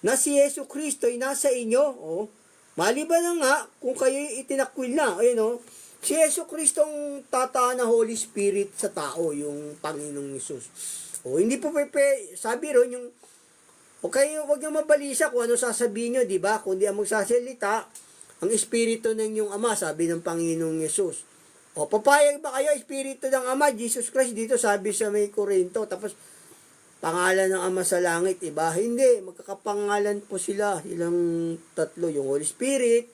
na si Yesu Kristo ay nasa inyo? O, maliban na nga kung kayo itinakwil na. Ayun o, si Yesu Kristo ang tataan na Holy Spirit sa tao, yung Panginoong Yesus. O, hindi po sabi ron yung, huwag nyo mabalisa kung ano sasabihin nyo, di ba? Kundi ang magsasalita, ang Espiritu ng inyong Ama, sabi ng Panginoong Yesus. O, papayag ba kayo, Espiritu ng Ama, Jesus Christ, dito sabi sa may Korinto, tapos, pangalan ng Ama sa langit, iba? Hindi, magkakapangalan po sila, ilang tatlo, yung Holy Spirit,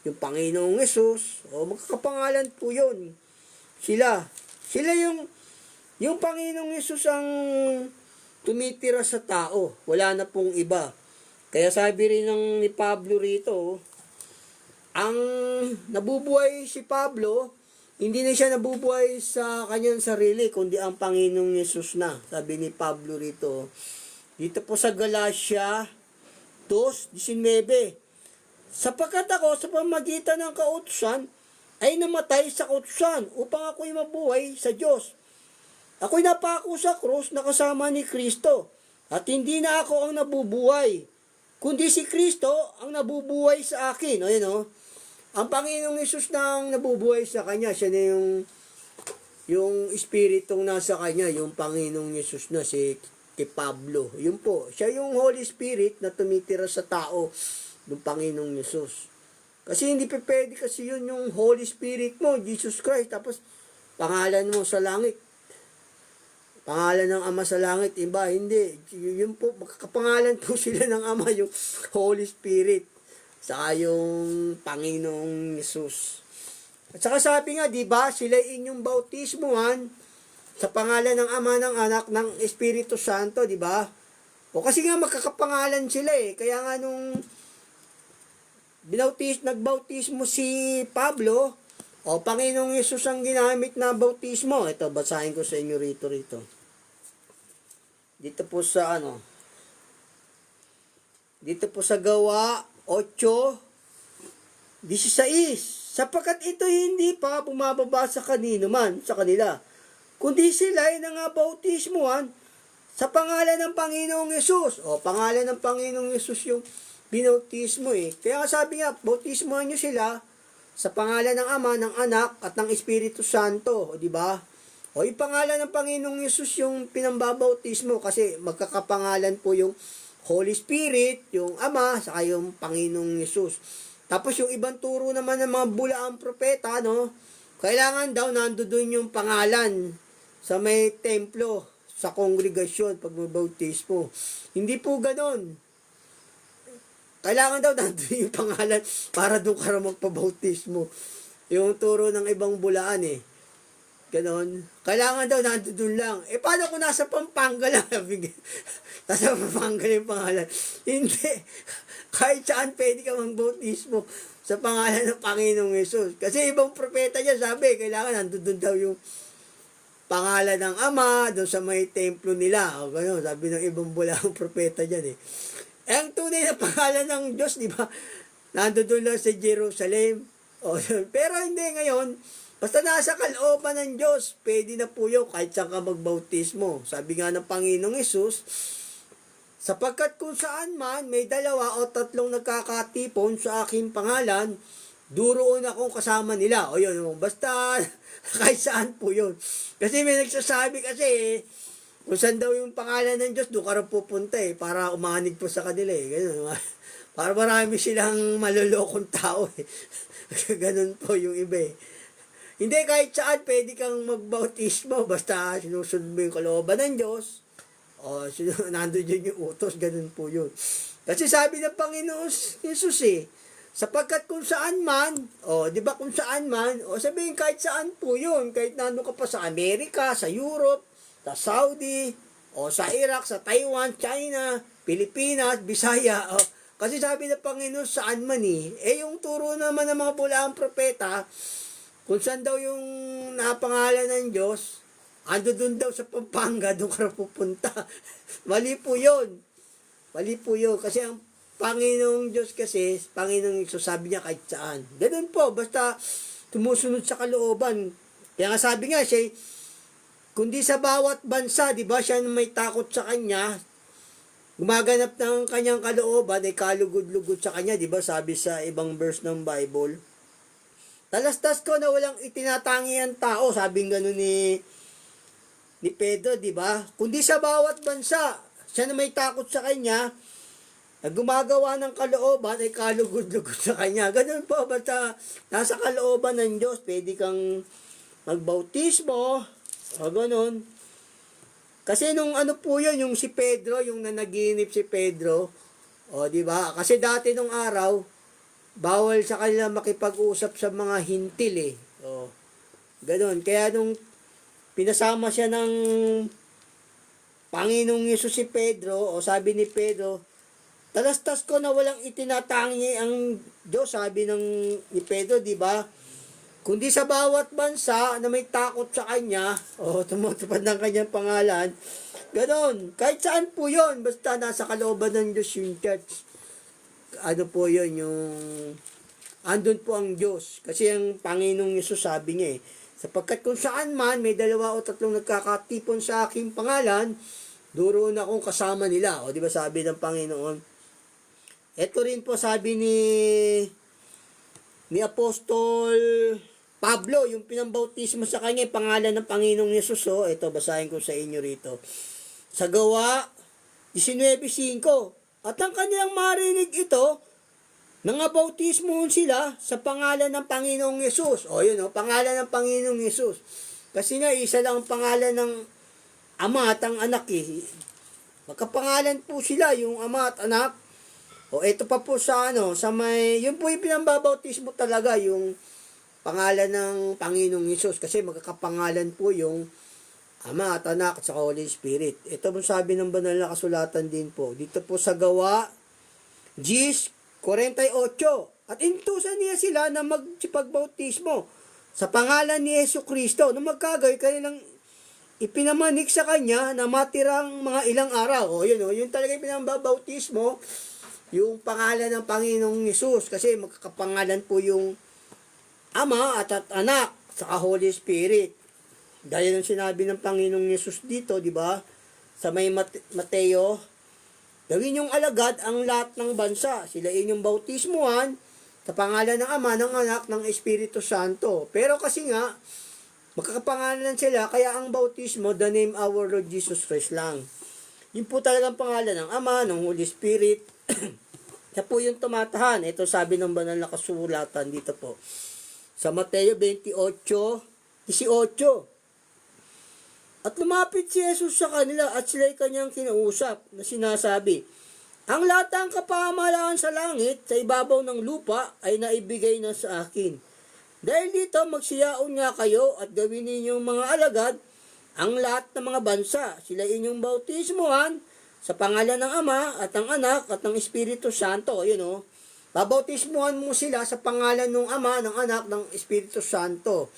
yung Panginoong Yesus, o, magkakapangalan po yun. Sila yung Panginoong Yesus ang tumitira sa tao, wala na pong iba. Kaya sabi rin ni Pablo rito, ang nabubuhay si Pablo, hindi na siya nabubuhay sa kanyang sarili, kundi ang Panginoong Yesus na. Sabi ni Pablo rito. Dito po sa Galatia 2:19. Sapagkat ako sa pamagitan ng kautusan ay namatay sa kautusan upang ako'y mabuhay sa Diyos. Ako'y napako sa krus na kasama ni Kristo at hindi na ako ang nabubuhay, kundi si Kristo ang nabubuhay sa akin. O yun o, ang Panginoong Hesus na ang nabubuhay sa kanya, siya na yung Espiritong nasa kanya, yung Panginoong Hesus na si Pablo. Yun po, siya yung Holy Spirit na tumitira sa tao ng Panginoong Hesus. Kasi hindi pa pwede kasi yun yung Holy Spirit mo, Jesus Christ, tapos pangalan mo sa langit. Pangalan ng Ama sa langit, iba, hindi. Yun po, magkakapangalan po sila ng Ama, yung Holy Spirit, saka yung Panginoong Hesus. At saka sabi nga, di ba, sila inyong bautismuhan sa pangalan ng Ama, ng Anak, ng Espiritu Santo, di ba? O kasi nga magkakapangalan sila eh. Kaya nga nung nagbautismo si Pablo, o Panginoong Hesus ang ginamit na bautismo. Ito, basahin ko sa inyo rito. Dito po sa dito po sa Gawa 8:16. Sapagkat ito hindi pa bumababa sa kanino man, sa kanila, kundi sila ay nangabautismuhan sa pangalan ng Panginoong Hesus. O, pangalan ng Panginoong Hesus yung binautismo eh. Kaya sabi nga, bautismohan nyo sila sa pangalan ng Ama, ng Anak, at ng Espiritu Santo. O, di ba? O, yung pangalan ng Panginoong Hesus yung pinambabautismo kasi magkakapangalan po yung Holy Spirit, yung Ama, saka yung Panginoong Hesus. Tapos yung ibang turo naman ng mga bulaang propeta, no? Kailangan daw nandoon yung pangalan sa may templo, sa kongregasyon, pag mabautismo. Hindi po ganon. Kailangan daw nandun yung pangalan para doon ka magpabautismo. Yung turo ng ibang bulaan eh. Ganon. Kailangan daw nandun lang. Eh paano kung nasa Pampanga lang? Nasa Pampanga yung pangalan. Hindi. Kahit saan pwede ka magbautismo sa pangalan ng Panginoong Hesus. Kasi ibang propeta niya sabi, kailangan nandun daw yung pangalan ng Ama doon sa may templo nila. O gano'n, sabi ng ibang bulang propeta dyan eh. Ang tunay na pangalan ng Diyos, di ba? Nandoon lang sa Jerusalem. O, pero hindi ngayon. Basta nasa kalooban ng Diyos, pwede na po yun kahit saan ka magbautismo. Sabi nga ng Panginoong Hesus, sapagkat kung saan man may 2 o 3 nagkakatipon sa aking pangalan, duroon akong kasama nila. O yun, basta kahit saan po yun. Kasi may nagsasabi kasi kung saan daw yung pangalan ng Diyos, doon ka rin pupunta eh, para umanig po sa kanila eh. Ganun. Para marami silang malulokong tao eh. Ganun po yung iba eh. Hindi, kahit saan pwede kang magbautismo, basta sinusunod mo yung kalooban ng Diyos, o nandun yun yung utos, ganun po yun. Kasi sabi ng Panginoon Jesus eh, sapagkat kung saan man, o di ba kung saan man, o sabihin kahit saan po yun, kahit nandun ka pa sa Amerika, sa Europe, sa Saudi, o sa Iraq, sa Taiwan, China, Pilipinas, Bisaya. O, kasi sabi ng Panginoon saan man eh yung turo naman ng mga bulaang propeta, kung saan daw yung napangalan ng Diyos, ando doon daw sa Pampanga, doon ka pupunta. Mali po yun. Mali po yun. Kasi ang Panginoong Diyos kasi, Panginoong Hesus, sabi niya kahit saan. Ganun po, basta tumusunod sa kalooban. Kaya nga sabi nga siya, kundi sa bawat bansa, di ba, siya may takot sa kanya, gumaganap ng kanyang kalooban, ay kalugod-lugod sa kanya, di ba, sabi sa ibang verse ng Bible. Talastas ko na walang itinatangi ang tao, sabing gano'n ni Pedro, di ba? Kundi sa bawat bansa, siya na may takot sa kanya, na gumagawa ng kalooban, ay kalugod-lugod sa kanya. Ganun po, basta nasa kalooban ng Diyos, pwede kang magbautismo, o ganun. Kasi nung ano po yun, yung si Pedro, yung nanaginip si Pedro, o di ba? Kasi dati nung araw, bawal sa kanila makipag-usap sa mga hintil eh. O, ganun. Kaya nung pinasama siya ng Panginoong Hesus si Pedro, o sabi ni Pedro, talastas ko na walang itinatangi ang Diyos, sabi ni Pedro, di ba? Kundi sa bawat bansa na may takot sa kanya, o tumutupad ng kanyang pangalan, ganon. Kahit saan po yun, basta nasa kalooban ng Diyos yung church. Ano po yun, yung andun po ang Diyos. Kasi ang Panginoong Yesus sabi niya sapagkat kung saan man may 2 o 3 nagkakatipon sa aking pangalan, doon akong kasama nila. O di ba sabi ng Panginoon? Ito rin po sabi ni Apostol Pablo, yung pinambautismo sa kanya, pangalan ng Panginoong Yesus. Ito, basahin ko sa inyo rito. Sa Gawa 19:5. At ang kanilang marinig ito, nangabautismoon sila sa pangalan ng Panginoong Yesus. Yun, pangalan ng Panginoong Yesus. Kasi nga, isa lang ang pangalan ng Ama at ang Anak Magkapangalan po sila, yung Ama at Anak. Ito pa po sa yun po yung pinambabautismo talaga, yung pangalan ng Panginoong Yesus. Kasi magkakapangalan po yung Ama at Anak at sa Holy Spirit. Ito po sabi ng banal na kasulatan din po. Dito po sa Gawa 10:48. At intusan niya sila na magsipagbautismo sa pangalan ni Yesu Kristo. Nung magkagay, kanilang ipinamanik sa kanya na matirang mga ilang araw. Yun talaga yung pinambabautismo, yung pangalan ng Panginoong Yesus. Kasi magkakapangalan po yung Ama at Anak sa Holy Spirit. Gaya ng sinabi ng Panginoong Yesus dito, di ba? Sa may Mateo, gawin yung alagad ang lahat ng bansa. Sila inyong bautismuhan sa pangalan ng Ama, ng Anak, ng Espiritu Santo. Pero kasi nga, magkakapangalan sila, kaya ang bautismo, the name our Lord Jesus Christ lang. Yun po talagang pangalan ng Ama, ng Holy Spirit. Siya po yung tumatahan. Ito sabi ng banal na kasulatan dito po. Sa Mateo 28:18. At lumapit si Jesus sa kanila at sila'y kanyang kinausap na sinasabi, ang lahat ng kapamahalaan sa langit, sa ibabaw ng lupa, ay naibigay na sa akin. Dahil dito, magsiyaon nga kayo at gawin ninyong mga alagad ang lahat ng mga bansa. Sila inyong bautismuhan sa pangalan ng Ama at ng Anak at ng Espiritu Santo. Babautismuhan mo sila sa pangalan ng Ama, ng Anak, ng Espiritu Santo.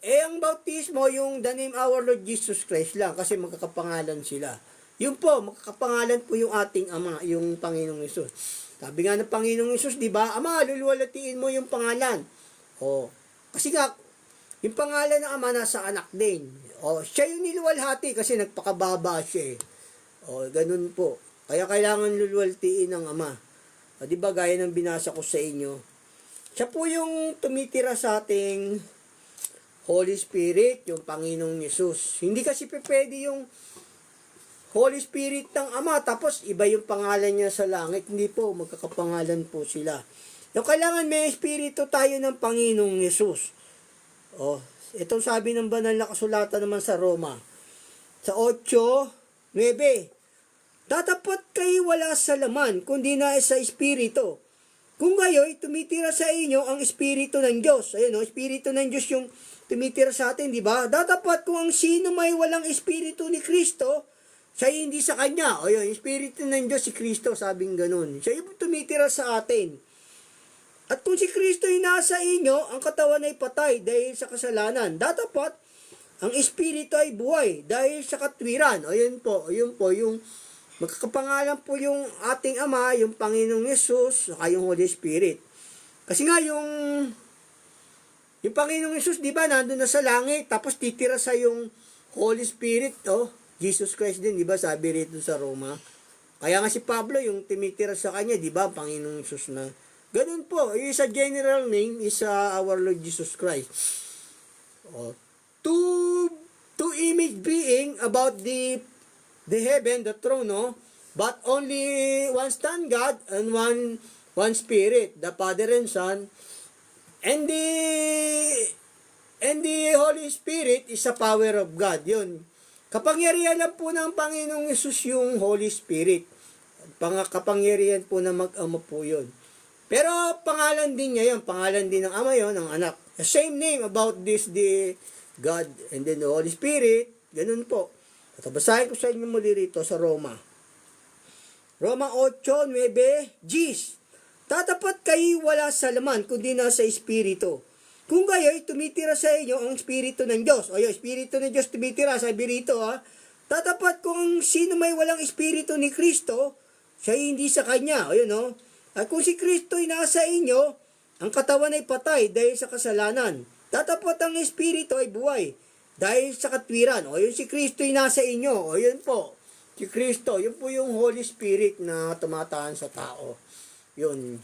Ang bautismo, yung the name our Lord Jesus Christ lang, kasi magkakapangalan sila. Yun po, magkakapangalan po yung ating Ama, yung Panginoong Yesus. Sabi nga ng Panginoong Yesus, di ba? Ama, luluwalatiin mo yung pangalan. Kasi nga, yung pangalan ng Ama nasa Anak din. Siya yung niluwalhati kasi nagpakababa siya. Ganun po. Kaya kailangan luluwaltiin ng Ama. Di ba gaya ng binasa ko sa inyo? Siya po yung tumitira sa ating Holy Spirit, yung Panginoong Yesus. Hindi kasi pwede yung Holy Spirit ng Ama, tapos iba yung pangalan niya sa langit. Hindi po, magkakapangalan po sila. Yung kailangan may Espiritu tayo ng Panginoong Yesus. Itong sabi ng banal na kasulatan naman sa Roma. Sa 8:9. Tatapat kayo wala sa laman, kundi na sa Espiritu. Kung gayo'y tumitira sa inyo ang Espiritu ng Diyos. Espiritu ng Diyos yung tumitira sa atin, di ba? Datapat kung ang sino may walang Espiritu ni Kristo, siya hindi sa Kanya. Espiritu ng Diyos si Kristo, sabing ganun. Siya yung tumitira sa atin. At kung si Kristo ay nasa inyo, ang katawan ay patay dahil sa kasalanan. Datapat, ang Espiritu ay buhay dahil sa katwiran. Yun po, yung magkakapangalan po yung ating Ama, yung Panginoong Yesus, saka yung Holy Spirit. Kasi nga yung Panginoong Yesus, di ba, nandun na sa langit, tapos titira sa yung Holy Spirit, Jesus Christ din, di ba, sabi rito sa Roma. Kaya nga si Pablo, yung tumitira sa kanya, di ba, Panginoong Yesus na. Ganun po, is a general name is our Lord Jesus Christ. Two image being about the heaven, the throne, but only one stand God and one Spirit, the Father and Son, and the Holy Spirit is the power of God. Yun. Kapangyarihan lang po ng Panginoong Yesus yung Holy Spirit. Kapangyarihan po na mag-ama po yun. Pero pangalan din niya yun. Pangalan din ng Ama yun, ng Anak. The same name about the God and then the Holy Spirit. Ganun po. At basahin ko sa inyo muli rito sa Roma. Roma 8:9. Tatapat kayo wala sa laman, kundi nasa Espiritu. Kung gayo'y tumitira sa inyo ang Espiritu ng Diyos. Espiritu ng Diyos tumitira, sabi rito Tatapat kung sino may walang Espiritu ni Kristo, siya hindi sa Kanya. At kung si Kristo ay nasa inyo, Ang katawan ay patay dahil sa kasalanan. Datapot ang espiritu ay buhay dahil sa katwiran. O yun si Kristo ay nasa inyo. O yun po. Si Kristo, yun po yung Holy Spirit na tumataan sa tao. Yun.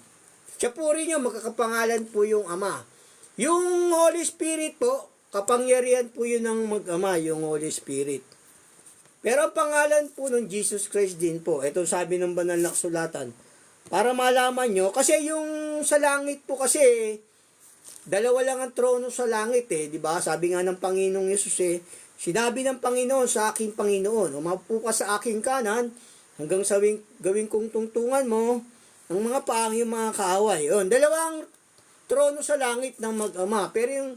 Siya po rin yung magkakapangalan po yung Ama. Yung Holy Spirit po, kapangyarihan po yun ng mag-ama, yung Holy Spirit. Pero ang pangalan po ng Jesus Christ din po, ito sabi ng banal na kasulatan, para malaman nyo, kasi yung sa langit po kasi, dalawa lang ang trono sa langit di ba? Sabi nga ng Panginoong Yesus sinabi ng Panginoon sa aking Panginoon, umapo ka sa aking kanan, hanggang gawin kong tungtungan mo, ang mga paang yung mga kaaway. Yun, dalawang trono sa langit ng mag-ama. Pero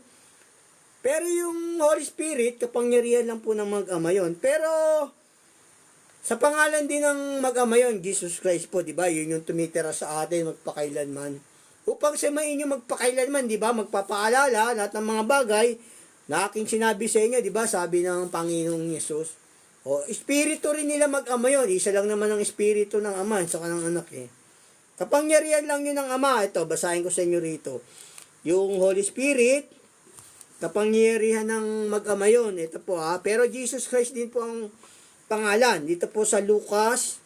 yung Holy Spirit, kapangyarihan lang po ng mag-ama yun. Pero, sa pangalan din ng mag-ama yun, Jesus Christ po, di ba? Yun yung tumitira sa atin, magpakailanman. Upang sa inyo magpakailanman, di ba? Magpapaalala lahat ng mga bagay na aking sinabi sa inyo, di ba? Sabi ng Panginoong Yesus. O, espiritu rin nila mag-ama yun. Isa lang naman ang espiritu ng ama, saka ng anak Kapangyarihan lang yun ng Ama. Ito, basahin ko sa inyo rito. Yung Holy Spirit, kapangyarihan ng mag-ama yun. Ito po Pero Jesus Christ din po ang pangalan. Dito po sa Lucas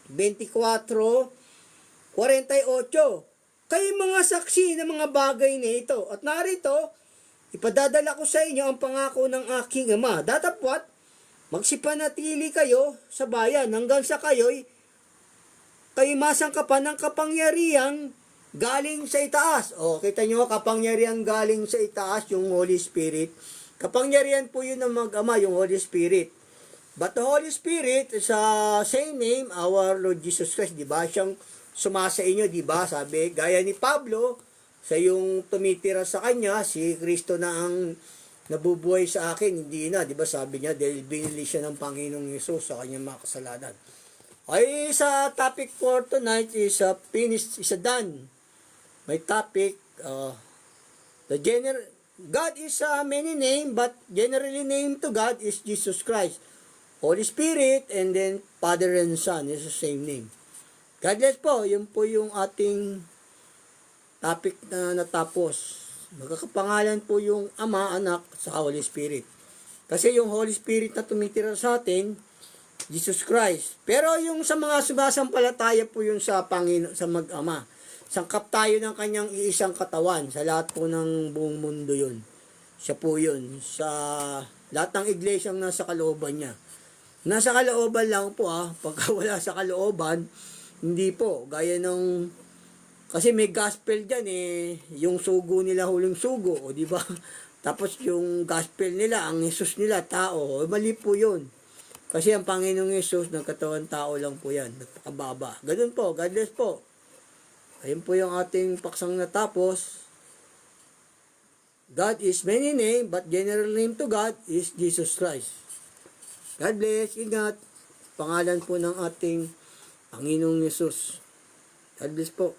24:48. Kayo mga saksi ng mga bagay na ito. At narito, ipadadala ko sa inyo ang pangako ng aking Ama. Datapwat, magsipanatili kayo sa bayan hanggang sa kayo'y masangkapan ng kapangyarihan galing sa itaas. O, kita nyo, kapangyarihan galing sa itaas, yung Holy Spirit. Kapangyarihan po yun ng mag-ama, yung Holy Spirit. But the Holy Spirit is same name, our Lord Jesus Christ, di ba? Siyang sumasa inyo, di ba? Sabi, gaya ni Pablo, sa yung tumitira sa kanya, si Kristo na ang nabubuhay sa akin, hindi na, di ba? Sabi niya, dahil binili siya ng Panginoong Yesus sa kanyang mga kasalanan. Ay, sa topic for tonight is finished, is done. My topic, God is many name, but generally name to God is Jesus Christ. Holy Spirit, and then Father and Son is the same name. God bless po, yun po yung ating topic na natapos. Magkakapangalan po yung Ama, Anak, sa Holy Spirit. Kasi yung Holy Spirit na tumitira sa atin, Jesus Christ. Pero yung sa mga sumasampalataya po yun sa Panginoon, sa mag-ama. Sangkap tayo ng kanyang iisang katawan. Sa lahat po ng buong mundo yun. Siya po yun. Sa lahat ng iglesyang nasa kalooban niya. Nasa kalooban lang po Pagka wala sa kalooban, hindi po. Gaya ng, kasi may gospel dyan yung sugo nila huling sugo. O diba? Tapos yung gospel nila, ang Jesus nila, tao. Mali po yun. Kasi ang Panginoong Yesus, nagkatawan tao lang po yan. Nagpakababa. Ganun po. God bless po. Ayun po yung ating paksang natapos. God is many name, but general name to God is Jesus Christ. God bless. Ingat. Pangalan po ng ating Panginoong Yesus. God bless po.